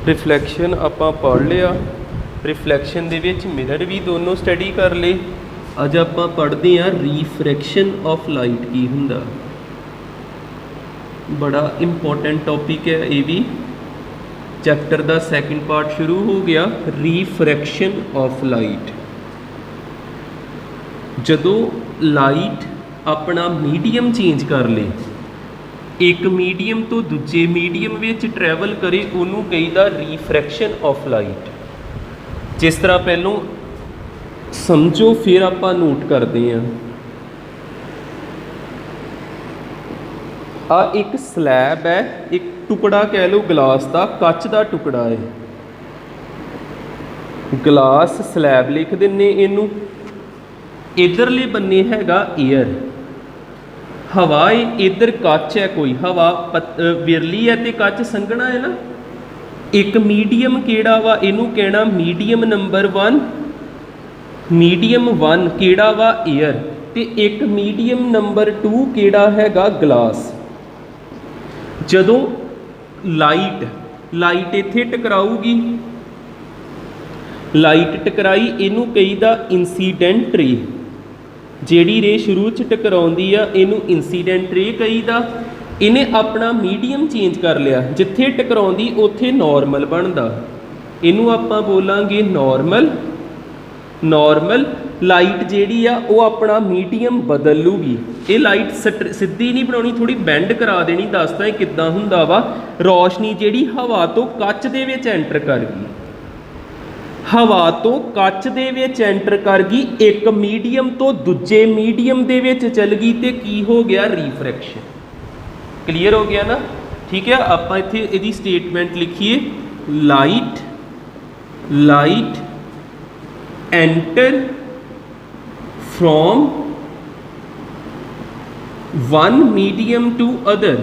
Reflection आपां पढ़ लिया, रिफ्लैक्शन दे विच मिरर भी दोनों स्टडी कर ले। अज आपां पढ़ते हैं रिफ्रैक्शन ऑफ लाइट की हुंदा। बड़ा इंपॉर्टेंट टॉपिक है ये भी। चैप्टर का सैकेंड पार्ट शुरू हो गया, रिफ्रैक्शन ऑफ लाइट। जदों लाइट अपना मीडियम चेंज कर ले, एक मीडियम तो दूजे मीडियम विच ट्रैवल करे, उन्होंने कहीदा रिफ्रैक्शन ऑफ लाइट। जिस तरह पहलों समझो फिर आपां नोट करते हैं। आ एक स्लैब है, एक टुकड़ा कह लो गिलास का, कच का टुकड़ा है, गिलास स्लैब लिख दिन्ने इनू। इधरले बन्ने हैगा एयर, हवा है, इधर कच है, कोई हवा विरली है तो कच संघना है ना। एक मीडियम केड़ा वा, इनू कहना मीडियम नंबर 1, मीडियम 1 केड़ा वा एयर, ते एक मीडियम नंबर 2 केड़ा हैगा ग्लास। जदों लाइट इत्थे टकराऊगी, लाइट टकराई, इनू कहीदा इंसीडेंट रे। जिहड़ी रे शुरू च टकराउंदी आ, इनू इंसीडेंट रे कहीदा। इन्हें अपना मीडियम चेंज कर लिया, जिथे टकराउंदी उत्थे नॉर्मल बनदा, इनू आपां बोलांगे नॉर्मल। नॉर्मल लाइट जिहड़ी आ वो अपना मीडियम बदल लूगी। ये लाइट सीधी नहीं बनाउणी, थोड़ी बैंड करा देनी। दसदा है किद्दां हुंदा वा। रोशनी जिहड़ी हवा तो कच दे विच एंटर कर गई, हवा तो कच दे विच एंटर कर गई, एक मीडियम तो दूजे मीडियम दे विच चल गई, तो की हो गया रिफ्रैक्शन। क्लीयर हो गया ना। ठीक है, आपां इत्थे इहदी स्टेटमेंट लिखिए, light enter from one medium to other,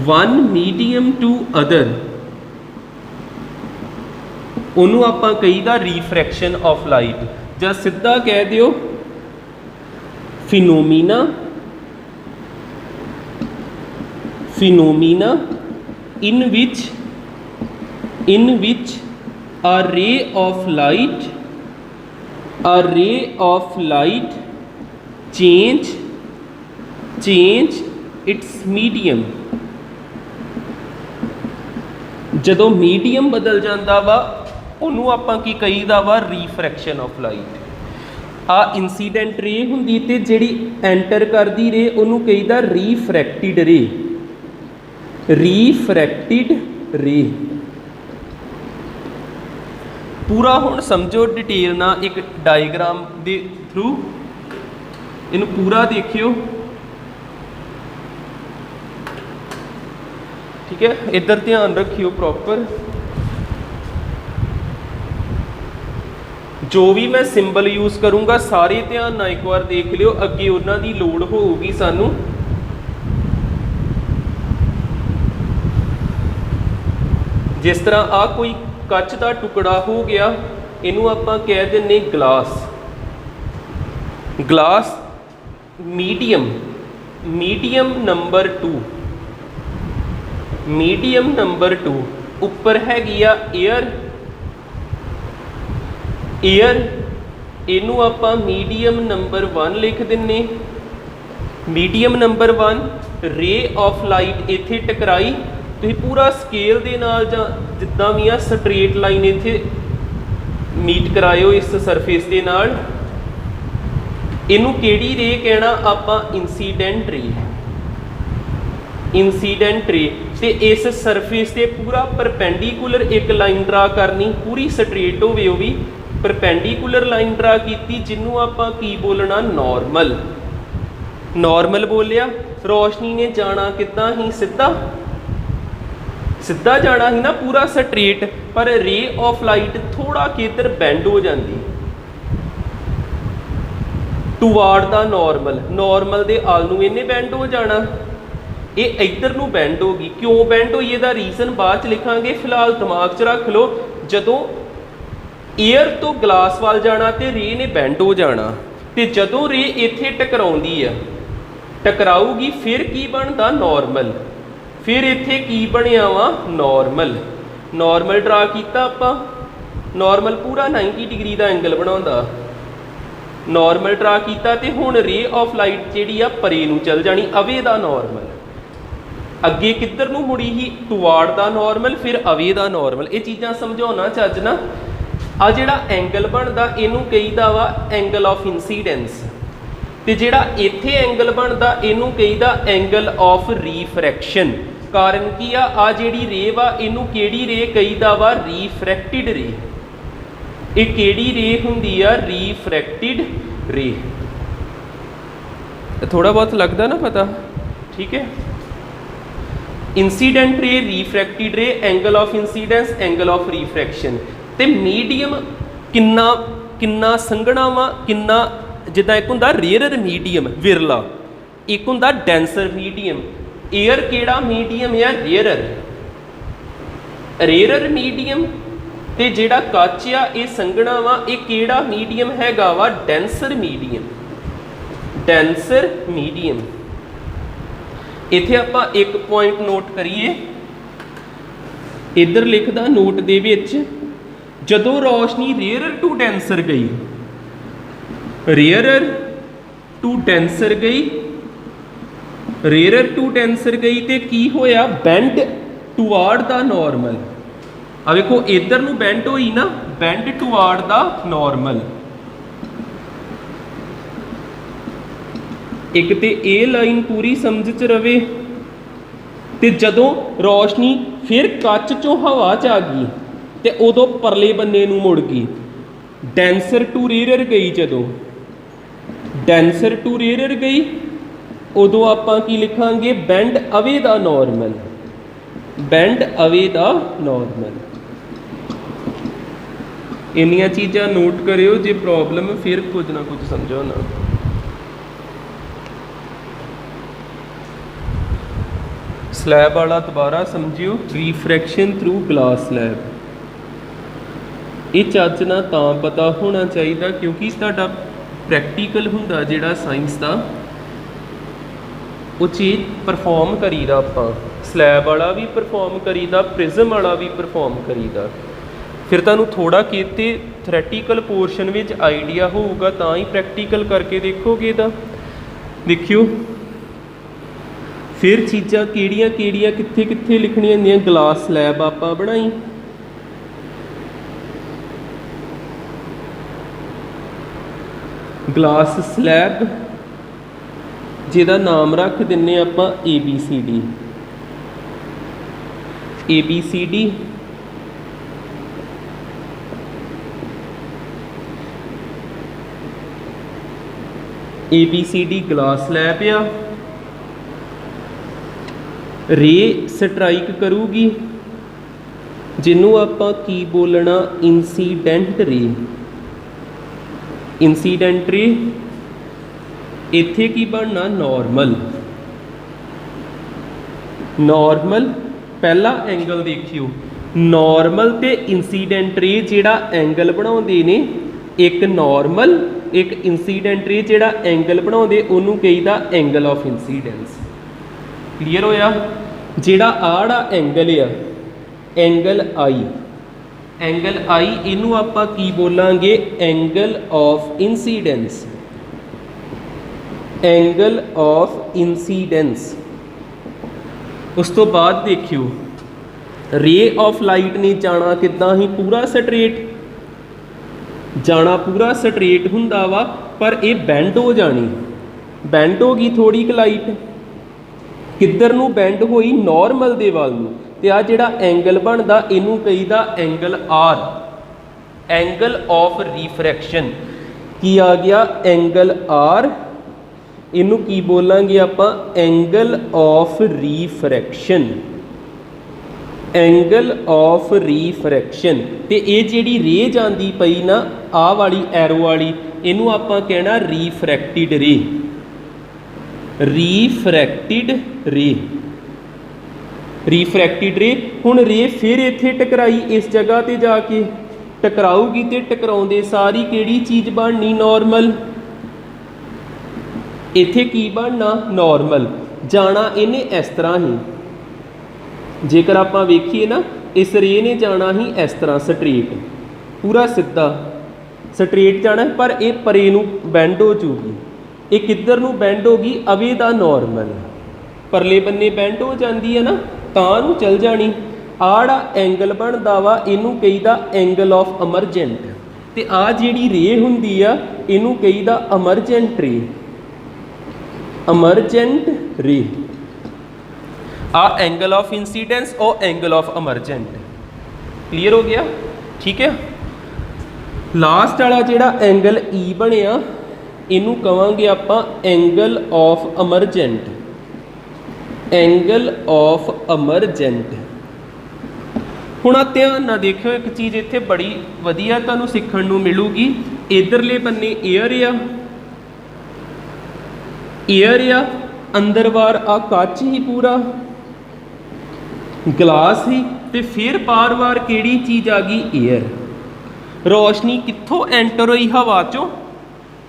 one medium to other, उन्होंने आपां कहीदा रिफ्रैक्शन ऑफ लाइट। जां सीधा कह दिओ phenomena, phenomena in which a ray of light change its medium। जदों मीडियम बदल जाता वा, उन्होंने आपां की कहीदा वा रिफ्रैक्शन ऑफ लाइट। आ इंसीडेंट रे हुंदी ते जिहड़ी एंटर करदी रे, उन्होंने कहीदा रिफ्रैक्टिड रे। रिफ्रैक्टिड रे पूरा हुण समझो डिटेल ना, एक डायग्राम दे थ्रू इनू पूरा देखियो। ठीक है, इधर ध्यान रखियो प्रॉपर। जो भी मैं सिंबल यूज करूँगा सारे ध्यान ना एक बार देख लियो, अगे उन्हां दी लोड़ होगी सानू। जिस तरह आ कोई कच का टुकड़ा हो गया, इनू आपां कह दिन्ने glass. Glass medium number 2, medium number 2 उपर हैगी आ एयर, इनू आपां मीडियम नंबर 1 लिख दिन्ने। Medium number 1 ray of light इत्थे टकराई, तुसीं पूरा स्केल दे नाल जां जिद्दां भी आ स्ट्रेट लाइन इत्थे मीट करायो इस सरफेस दे नाल। इनू किहड़ी रे कहना आपां इंसीडेंट रे। इंसीडेंट रे ते इस सरफेस ते पूरा परपेंडिकुलर एक लाइन ड्रा करनी, पूरी स्ट्रेट होवे, वो भी परपेंडिकुलर लाइन ड्रा की, जिन्हों आपां की बोलना नॉर्मल। नॉर्मल बोलिया, रोशनी ने जाना किद्दां ही, सीधा जाना ही ना, पूरा स्ट्रेट, पर रे ऑफ लाइट थोड़ा किधर बैंड हो जाती टुवार्ड द नॉर्मल। नॉर्मल दे आल नूं इन्ने बैंड हो जाना, ये इधर नूं बैंड होगी। क्यों बैंड होई इहदा रीजन बाद च लिखांगे, फिलहाल दिमाग च रख लो। जदों एयर तो ग्लास वाल जाना तो रे ने बैंड हो जाना, तो जदों रे इत्थे टकराउंदी है, टकराऊगी, फिर की बनता नॉर्मल। फिर इत्थे की बनिया वा नॉर्मल, नॉर्मल ड्रा किया आपां, नॉर्मल पूरा 90 डिग्री का एंगल बनाउंदा, नॉर्मल ड्रा किया तो हुण रे ऑफ लाइट जिहड़ी आ परे नूं चल जानी, अवे दा नॉर्मल, अगे किधर नूं मुड़ी ही टुवार्ड दा नॉर्मल, फिर अवे दा नॉर्मल। ये चीज़ां समझाउणा चज ना। आ जिहड़ा एंगल बनदा इहनूं कहीदा वा एंगल ऑफ इंसीडेंस, ते जिहड़ा इत्थे एंगल बनदा इहनूं कहीदा एंगल ऑफ रीफ्रैक्शन। कारण की आ जिहड़ी रे वा इहनूं किहड़ी रे कहीदा वा रीफ्रैक्टिड रे। ये किहड़ी रे हुंदी आ रीफ्रैक्टिड रे। थोड़ा बहुत लगदा ना पता, ठीक है। Incident ray, refracted ray, angle of incidence, angle of refraction. ते मीडियम किन्ना किन्ना संघना वा, किन्ना जिद्दां एक हुंदा रेयरर मीडियम विरला, एक हुंदा डेंसर मीडियम। एयर केड़ा मीडियम या रेयरर, रेयरर मीडियम। ते जिहड़ा कच आ ये संघना वा, ये केड़ा मीडियम हैगा वा डेंसर मीडियम, डेंसर मीडियम। इत्थे आपां एक पॉइंट नोट करिए, इधर लिखदा नोट दे विच जदों रोशनी रेयरर टू डेंसर गई, रेयरर टू डेंसर गई, रेयरर टू डेंसर गई तो की होया बेंड टुवार्ड द नॉर्मल। आ देखो इधर नूं बेंड होई ना, बेंड टुवार्ड द नॉर्मल। एक तो ये लाइन पूरी समझ च रवे। तो जदों रोशनी फिर कच चों हवा च आ गई तो उदों परले बन्ने नूं मुड़ गई, डेंसर टू रेयरर गई। जदों डेंसर टू रेयरर गई उदों आपां की लिखांगे बेंड अवे दा नॉर्मल, बेंड अवे दा नॉर्मल। इन्नियां चीज़ां नोट करियो, जे प्रॉब्लम फिर कुछ ना कुछ समझो ना। स्लैब वाला दोबारा समझियो, रिफ्रैक्शन थ्रू ग्लास स्लैब। ये चज ना तां पता होना चाहिए क्योंकि साडा प्रैक्टिकल हुंदा जिहड़ा साइंस दा, वो चीज़ परफॉर्म करीदा आपां। स्लैब वाला भी परफॉर्म करीदा, प्रिज्म वाला भी परफॉर्म करीदा। फिर तुहानूं थोड़ा किते थ्रैटिकल पोर्शन विच आइडिया होऊगा, तां ही प्रैक्टिकल करके देखोगे। दा देखियो फिर चीज़ां किहड़ियां किहड़ियां कित्थे कित्थे लिखणियां हुंदियां। ग्लास स्लैब आपां बनाई, ग्लास स्लैब जिहदा नाम रख दिन्ने आपां ABCD, ABCD। ABCD glass slab आ। रे स्ट्राइक करूगी जिन्हों आपां की बोलना इंसीडेंट रे, इंसीडेंट रे। इत्थे की बनना नॉर्मल, नॉर्मल पहला एंगल देखियो। नॉर्मल ते इंसीडेंट रे जिहड़ा एंगल बनाउंदे ने, एक नॉर्मल एक इंसीडेंट रे जिहड़ा एंगल बनाउंदे उहनूं कहीदा एंगल ऑफ इंसीडेंस। क्लीयर होया। जिहड़ा आड़ा एंगल आ, एंगल आई, एंगल आई इनू आपां की बोलांगे angle of incidence, angle of incidence. उस तो बाद देखियो रे ऑफ लाइट ने जाना किद्दां ही पूरा स्ट्रेट, जाना पूरा स्ट्रेट हुंदा वा, पर ये बैंड हो जानी, बैंड होगी थोड़ी क लाइट। किधर नूं बैंड होई, नॉर्मल दे वाल नूं। ते आ जिहड़ा एंगल बनदा इनू कहीदा angle R, angle of refraction. की आ गया एंगल आर, इनू की बोलांगे आपां angle of refraction, angle of refraction. ते ये जिहड़ी रे जांदी पई ना आ वाली एरो वाली, इनू आपां कहना रिफ्रैक्टिड रे, रिफ्रैक्टिड रे, रिफ्रैक्टिड रे। हुण रे फिर इत्थे टकराई इस जगह ते जाके टकराऊगी ते टकराउंदे सारी किहड़ी चीज़ बननी, नॉर्मल। इत्थे की बनना, नॉर्मल। जाना इन्हें इस तरह ही, जेकर आप वेखीए ना इस रे ने जाना ही इस तरह स्ट्रेट पूरा सीधा स्ट्रेट जाना, पर यह परे नूं बैंड हो जूगी, ये किधर नूं बैंड होगी अवे दा नॉर्मल परले बन्ने बैंड हो जाती है ना, तां नूं चल जानी। आड़ा एंगल बनता वा इनू कहीदा एंगल ऑफ अमरजेंट, ते आ जिहड़ी रे हुंदी आ इनू कहीदा अमरजेंट रे, अमरजेंट रे। आ एंगल ऑफ इंसीडेंस और एंगल ऑफ अमरजेंट। क्लीयर हो गया? ठीक है। लास्ट वाला जिहड़ा एंगल ई बनिया इनू कहांगे आपां एंगल ऑफ अमरजेंट, एंगल ऑफ अमरजेंट। हुण आ ध्यान नाल देखियो, एक चीज़ इत्थे बड़ी वधिया तुहानूं सीखण नूं मिलूगी। इधरले बन्ने एयर आ, अंदर बार आ कच ही पूरा ग्लास ही, ते फिर बार बार किहड़ी चीज़ आ गई एयर। रोशनी कित्थों एंटर हुई हवा चों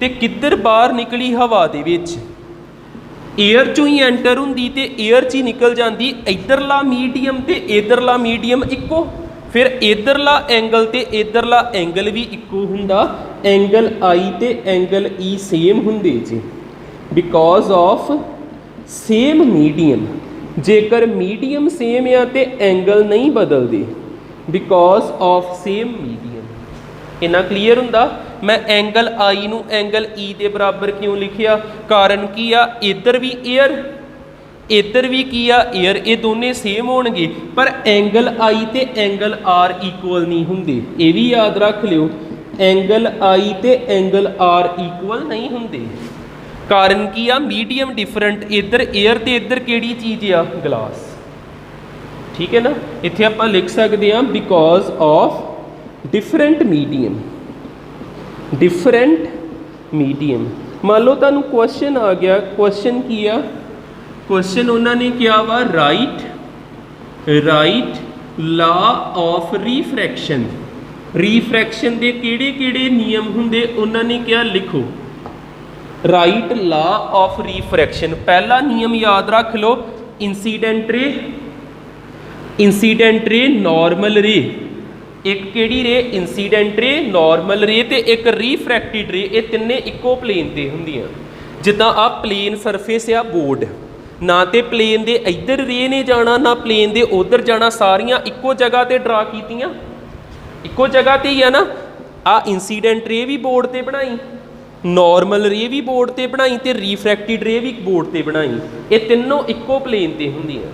ते किधर बाहर निकली हवा दे विच। एयर चों ही एंटर हुंदी ते एयर च ही निकल जाती। इधरला मीडियम ते इधरला मीडियम इक्को, फिर इधरला एंगल ते इधरला एंगल भी इक्को हुंदा। एंगल आई ते एंगल ई सेम हुंदे जी, बिकॉज ऑफ सेम मीडियम। जेकर मीडियम सेम आ ते एंगल नहीं बदलते, बिकॉज ऑफ सेम मीडियम। इन्ना क्लीयर हुंदा? मैं एंगल आई नूं एंगल ई दे बराबर क्यों लिखिया? कारण की आ, इधर भी एयर इधर भी की आ एयर, ये दोनों सेम होणगे, पर एंगल आई ते एंगल आर इक्वल नहीं हुंदे। ये भी याद रख लियो, एंगल आई ते एंगल आर इक्वल नहीं हुंदे। कारण की आ, मीडियम डिफरेंट। इधर एयर ते इधर किहड़ी चीज़ आ? ग्लास। ठीक है ना? इत्थे आपां लिख सकते हैं because of different medium, different medium. मान लो तुहानूं क्वेश्चन आ गया, क्वेश्चन की आ? क्वेश्चन उन्होंने क्या वा right law of refraction. Refraction के किहड़े किहड़े नियम हुंदे उन्होंने क्या? लिखो राइट लॉ ऑफ रिफ्रैक्शन। पहला नियम याद रख लो, इंसीडेंट रे नॉर्मल रे। एक किहड़ी रे? इंसीडेंट रे, नॉर्मल रे ते एक रिफ्रैक्टिड रे। ये तिन्ने इक्को प्लेन ते हुंदियां। जिद्दां आ प्लेन सरफेस आ बोर्ड, ना तो प्लेन दे इधर रे ने जाना ना प्लेन दे उधर जाना, सारियां इक्को जगह ते ड्रा कीतियां, इक्को जगह ते ही है ना। आ इंसीडेंट रे भी बोर्ड ते बनाई, नॉर्मल रे भी बोर्ड ते बनाई, ते रिफ्रैक्टिड रे भी बोर्ड ते बनाई। ये तीनों इक्को प्लेन ते हुंदियां।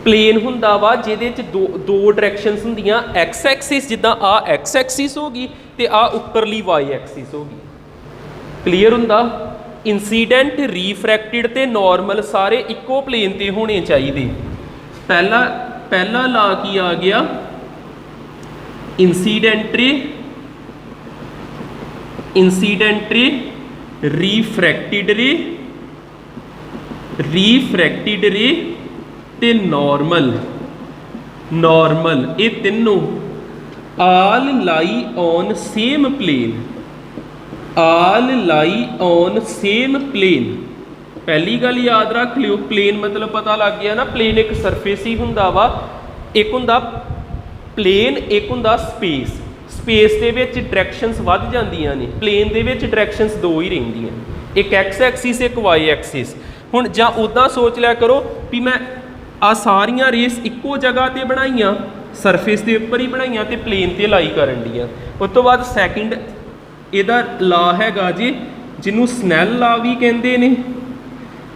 प्लेन हुंदा वा जिहदे च दो डायरैक्शनस हुंदियां, एक्स एक्सिस, जिद्दां आ एक्स एक्सिस होगी ते आ उपरली वाई एक्सिस होगी। क्लीयर हुंदा? इंसीडेंट, रिफ्रैक्टिड ते नॉर्मल सारे इक्को प्लेन ते होने चाहिए। पहला ला की आ गया? इंसीडेंट रे, रिफ्रैक्टिड रे ते नॉर्मल। ये तीनों all lie on same plane, all lie on same plane. पहली गल याद रख लियो, प्लेन मतलब पता लग गया ना, प्लेन एक सरफेस ही हुंदा वा। एक हुंदा प्लेन, एक हुंदा स्पेस। स्पेस दे विच डायरैक्शनस वध जांदियां ने, प्लेन दे विच डायरैक्शनस दो ही रहिंदियां, एक एक्स एक्सिस एक वाई एक्सिस। हुण जां उदां सोच लिया करो भी मैं आ सारियां रेस इक्को जगह ते बनाइयां, सरफेस के उपर ही बनाइयां ते प्लेन ते लाई करन दियां। उस तो बाद सैकेंड इहदा ला हैगा जी, जिन्हों स्नैल ला भी कहते हैं।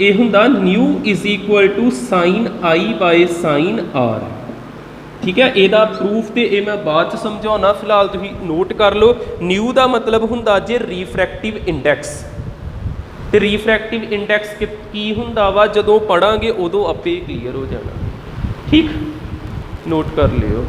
ये हुंदा mu is equal to sine i by sine r. ठीक है, ਇਹਦਾ प्रूफ तो ये मैं बाद च समझाना, फिलहाल तुम नोट कर लो। न्यू का मतलब हुंदा जे रिफ्रैक्टिव इंडैक्स, तो रिफ्रैक्टिव इंडैक्स की हुंदा वा जदों पढ़ांगे उदों आपे क्लीयर हो जाना। ठीक, नोट कर लियो।